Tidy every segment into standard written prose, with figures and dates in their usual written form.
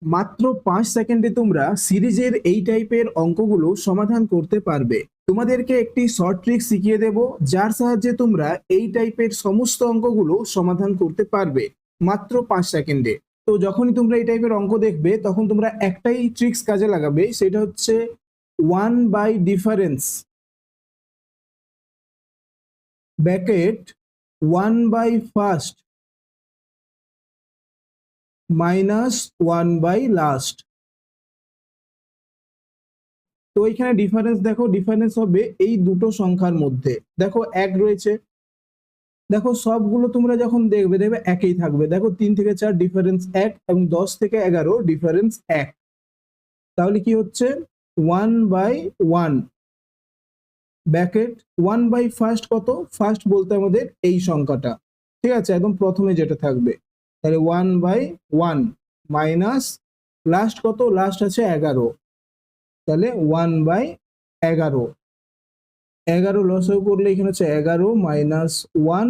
মাত্র 5 সেকেন্ডে তোমরা সিরিজের এই টাইপের অঙ্কগুলো সমাধান করতে পারবে। তোমাদেরকে একটি শর্ট ট্রিক শিখিয়ে দেব, যার সাহায্যে তোমরা এই টাইপের সমস্ত অঙ্কগুলো সমাধান করতে পারবে মাত্র 5 সেকেন্ডে। তো যখনই তোমরা এই টাইপের অঙ্ক দেখবে তখন তোমরা একটাই ট্রিক্স কাজে লাগাবে, সেটা হচ্ছে 1/ডিফারেন্স ব্র্যাকেট 1/ফার্স্ট মাইনাস 1/লাস্ট। তো এখানে ডিফারেন্স দেখো, ডিফারেন্স হবে এই দুটো সংখ্যার মধ্যে। দেখো এক রয়েছে, দেখো সবগুলো তোমরা যখন দেখবে দেখবে একই থাকবে। দেখো 3 থেকে 4 ডিফারেন্স 1 এবং 10 থেকে 11 ডিফারেন্স 1। তাহলে কি হচ্ছে 1/1 ব্র্যাকেট 1/ফার্স্ট কত, ফার্স্ট বলতে আমাদের এই সংখ্যাটা, ঠিক আছে, একদম প্রথমে যেটা থাকবে। তাহলে 1/1 মাইনাস লাস্ট কত, লাস্ট আছে 11, তাহলে 1/11। 11 লসাগু করলে এখানে হচ্ছে 11 মাইনাস 1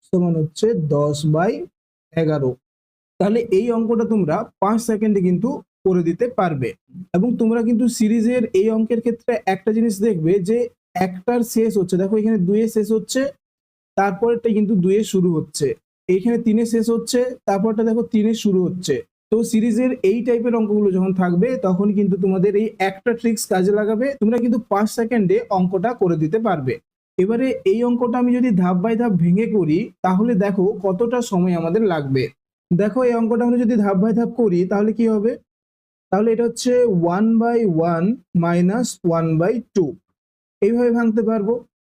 সমান হচ্ছে 10/11। তাহলে এই অঙ্কটা তোমরা 5 সেকেন্ডে কিন্তু করে দিতে পারবে। এবং তোমরা কিন্তু সিরিজের এই অঙ্কের ক্ষেত্রে একটা জিনিস দেখবে যে একটার শেষ হচ্ছে, দেখো এখানে 2 এ শেষ হচ্ছে, তারপরটা কিন্তু 2 এ শুরু হচ্ছে, এইখানে 3 এ শেষ হচ্ছে, তারপরটা দেখো 3 এ শুরু হচ্ছে। তো সিরিজের এই টাইপের অঙ্কগুলো যখন থাকবে তখন কিন্তু তোমাদের এই একটা ট্রিক্স কাজে লাগাবে, তোমরা কিন্তু 5 সেকেন্ডে অঙ্কটা করে দিতে পারবে। এবারে এই অঙ্কটা আমি যদি ধাপ বাই ধাপ ভেঙে করি তাহলে দেখো কতটা সময় আমাদের লাগবে। দেখো এই অঙ্কটা আমরা যদি ধাপ বাই ধাপ করি তাহলে কি হবে, তাহলে এটা হচ্ছে 1/1 মাইনাস 1/2, এইভাবে ভাঙতে পারবো।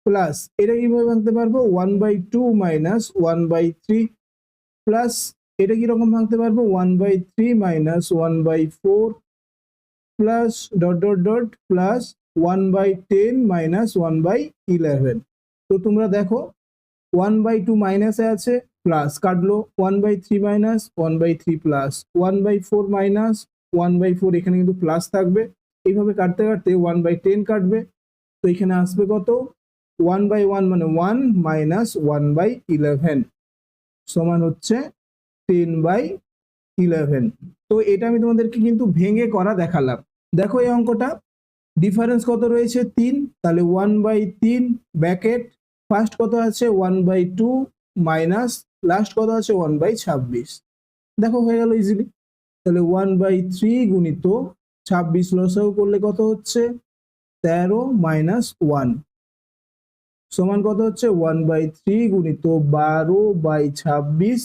প্লাস এটা কিভাবে ভাঙতে পারবো, 1/2 মাইনাস 1/3, প্লাস এটা কিরকম ভাঙতে পারবো, 1/3 minus 1/4, plus dot dot dot plus 1/10 minus 1/11। তো তোমরা দেখো 1/2 মাইনাসে আছে, প্লাস কাটলো, 1/3 মাইনাস 1/3 প্লাস 1/4 মাইনাস 1/4, এখানে কিন্তু প্লাস থাকবে। এইভাবে কাটতে কাটতে 1/10 কাটবে, তো এখানে আসবে কত, 1/1 মানে 1 মাইনাস 1/11 সমান হচ্ছে 10/11। তো এটা আমি তোমাদেরকে কিন্তু ভেঙে করা দেখালাম। দেখো এই অঙ্কটা ডিফারেন্স কত রয়েছে 3, তাহলে 1/3 ব্র্যাকেট ফার্স্ট কত আছে 1/2 মাইনাস লাস্ট কত আছে 1/26। দেখো হয়ে গেল ইজিলি। তাহলে 1/3 গুণিত 26 লসাগু করলে কত হচ্ছে 13 মাইনাস 1 সমান কত হচ্ছে 1/3 গুণিত 12/26,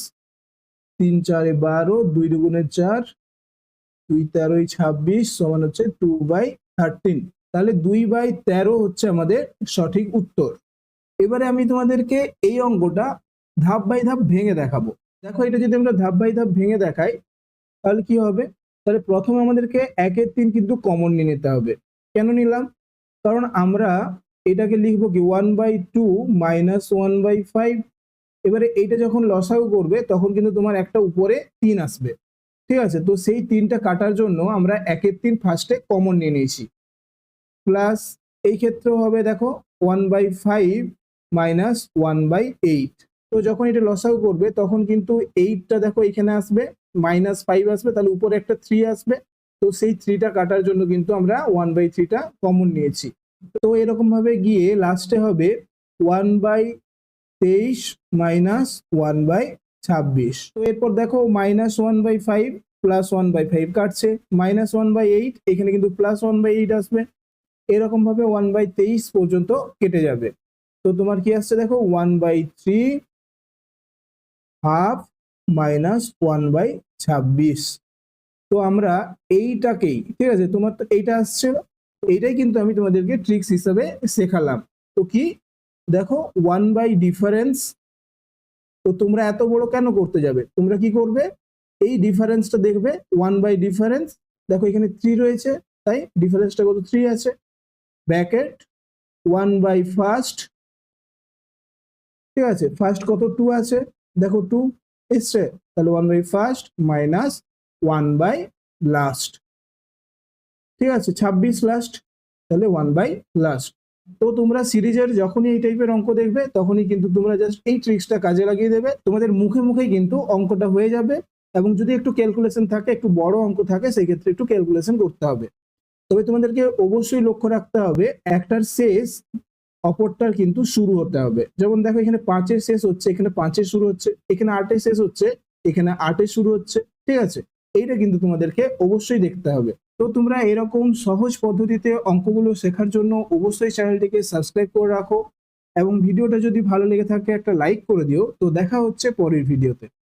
3 4 12, 2 দুগুণে 4, 2 13 26 সমান হচ্ছে 2/13। তাহলে 2/13 হচ্ছে আমাদের সঠিক উত্তর। এবারে আমি তোমাদেরকে এই অঙ্কটা ধাপ বাই ধাপ ভেঙে দেখাবো। দেখো এটা যদি আমরা ধাপ বাই ধাপ ভেঙে দেখাই তাহলে কি হবে, তাহলে প্রথমে আমাদেরকে 1-এর 3 কিন্তু কমন নিয়ে নিতে হবে। কেন নিলাম, কারণ আমরা এটাকে লিখবো কি 1/2 মাইনাস 1/5। এবারে এইটা যখন লসাগু করবে তখন কিন্তু তোমার একটা উপরে 3 আসবে, ঠিক আছে। তো সেই 3টা কাটার জন্য আমরা 1-এর 3 ফার্স্টে কমন নিয়ে নিয়েছি। প্লাস এই ক্ষেত্রেও হবে দেখো 1/5 মাইনাস 1/8। তো যখন এটা লসাগু করবে তখন কিন্তু 8টা দেখো এখানে আসবে, মাইনাস 5 আসবে, তাহলে উপরে একটা 3 আসবে। তো সেই 3টা কাটার জন্য কিন্তু আমরা 1/3টা কমন নিয়েছি। তো এরকম ভাবে গিয়ে লাস্টে হবে 1/23 মাইনাস 1/26। তো এরপর দেখো মাইনাস 1/5 প্লাস 1/5 কাটছে, মাইনাস 1/8, এখানে কিন্তু প্লাস 1/8 আসবে। এরকম ভাবে 1/23 পর্যন্ত কেটে যাবে। তো তোমার কি আসছে দেখো 1/3 হাফ মাইনাস 1/26। তো আমরা এইটাকেই, ঠিক আছে, তোমার তো এইটা আসছে, এইটাই কিন্তু আমি তোমাদেরকে ট্রিক্স হিসাবে শেখালাম। তো কি দেখো 1/ডিফারেন্স। তো তোমরা এত বড় কেন করতে যাবে, তোমরা কি করবে, এই ডিফারেন্সটা দেখবে 1/ডিফারেন্স, দেখো এখানে 3 রয়েছে, তাই ডিফারেন্সটা কত 3 আছে, ব্র্যাকেট 1/ফার্স্ট, ঠিক আছে, ফার্স্ট কত 2 আছে, দেখো 2 এসছে, তাহলে 1/ফার্স্ট মাইনাস 1/লাস্ট, ঠিক আছে, 26 লাস্ট, তাহলে 1/লাস্ট। তো তোমরা সিরিজের যখনই এই টাইপের অঙ্ক দেখবে তখনই কিন্তু তোমরা জাস্ট এই ট্রিক্সটা কাজে লাগিয়ে দেবে, তোমাদের মুখে মুখেই কিন্তু অঙ্কটা হয়ে যাবে এবং যদি একটু ক্যালকুলেশন থাকে, একটু বড় অঙ্ক থাকে, সেই ক্ষেত্রে একটু ক্যালকুলেশন করতে হবে। তবে তোমাদেরকে অবশ্যই লক্ষ্য রাখতে হবে একটার শেষ অপরটার কিন্তু শুরু হতে হবে। যেমন দেখো এখানে 5-এর শেষ হচ্ছে, এখানে 5-এর শুরু হচ্ছে, এখানে 8-এর শেষ হচ্ছে, এখানে 8-এর শুরু হচ্ছে, ঠিক আছে? এইটা কিন্তু তোমাদেরকে অবশ্যই দেখতে হবে। তো তোমরা এরকম সহজ পদ্ধতিতে অঙ্কগুলো শেখার জন্য অবশ্যই চ্যানেলটিকে সাবস্ক্রাইব করে রাখো এবং ভিডিওটা যদি ভালো লেগে থাকে একটা লাইক করে দিও। তো দেখা হচ্ছে পরের ভিডিওতে।